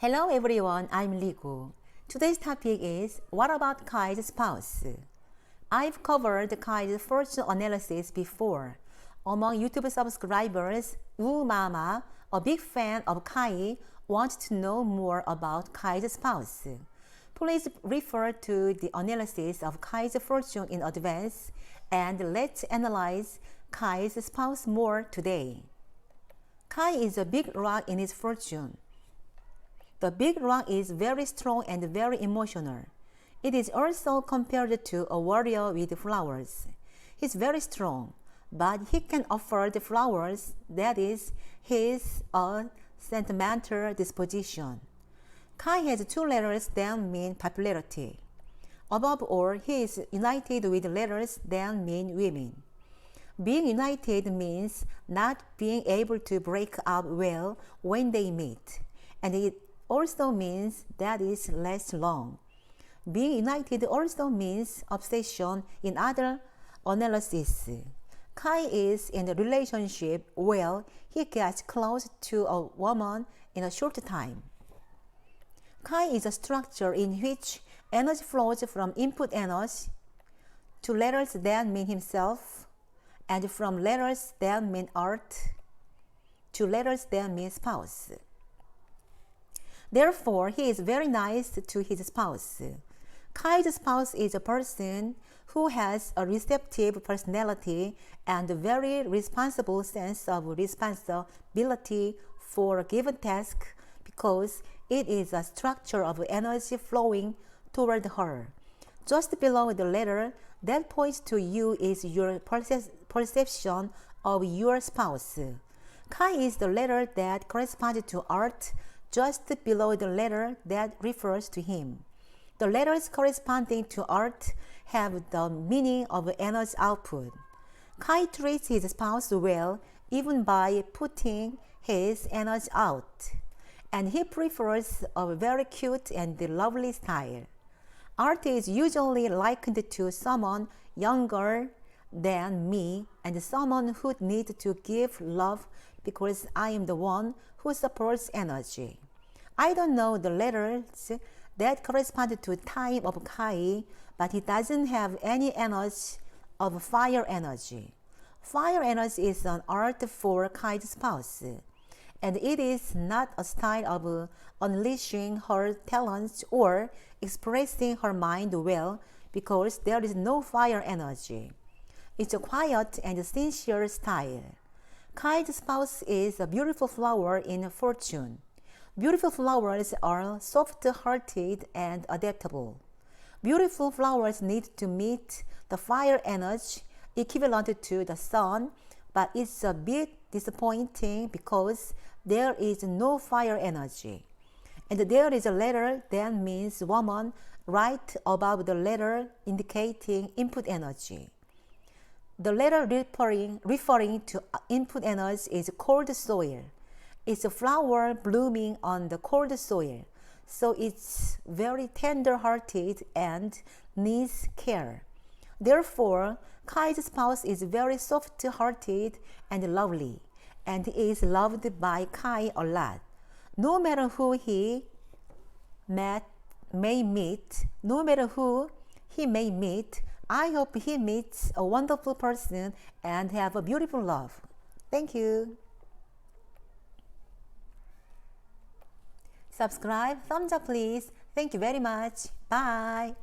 Hello everyone, I'm Ligo. Today's topic is, what about Kai's spouse? I've covered Kai's fortune analysis before. Among YouTube subscribers, Woo Mama, a big fan of Kai, wants to know more about Kai's spouse. Please refer to the analysis of Kai's fortune in advance, and let's analyze Kai's spouse more today. Kai is a big rock in his fortune. The big rock is very strong and very emotional. It is also compared to a warrior with flowers. He's very strong, but he can afford flowers, that is, he's a sentimental disposition. Kai has two letters that mean popularity. Above all, he is united with letters that mean women. Being united means not being able to break up well when they meet, and it also means that is less long. Being united also means obsession in other analysis. Kai is in a relationship where he gets close to a woman in a short time. Kai is a structure in which energy flows from input energy to letters that mean himself, and from letters that mean art to letters that mean spouse. Therefore, he is very nice to his spouse. Kai's spouse is a person who has a receptive personality and a very responsible sense of responsibility for a given task because it is a structure of energy flowing toward her. Just below the letter that points to you is your perception of your spouse. Kai is the letter that corresponds to art, just below the letter that refers to him. The letters corresponding to art have the meaning of energy output. Kai treats his spouse well even by putting his energy out, and he prefers a very cute and lovely style. Art is usually likened to someone younger than me and someone who needs to give love because I am the one who supports energy. I don't know the letters that correspond to time of Kai, but he doesn't have any energy of fire energy. Fire energy is an art for Kai's spouse, and it is not a style of unleashing her talents or expressing her mind well because there is no fire energy. It's a quiet and sincere style. Kai's spouse is a beautiful flower in fortune. Beautiful flowers are soft-hearted and adaptable. Beautiful flowers need to meet the fire energy equivalent to the sun, but it's a bit disappointing because there is no fire energy. And there is a letter that means woman right above the letter indicating input energy. The letter referring to input energy is cold soil. It's a flower blooming on the cold soil, so it's very tender-hearted and needs care. Therefore, Kai's spouse is very soft-hearted and lovely, and is loved by Kai a lot. No matter who he may meet, I hope he meets a wonderful person and have a beautiful love. Thank you. Subscribe, thumbs up please. Thank you very much. Bye.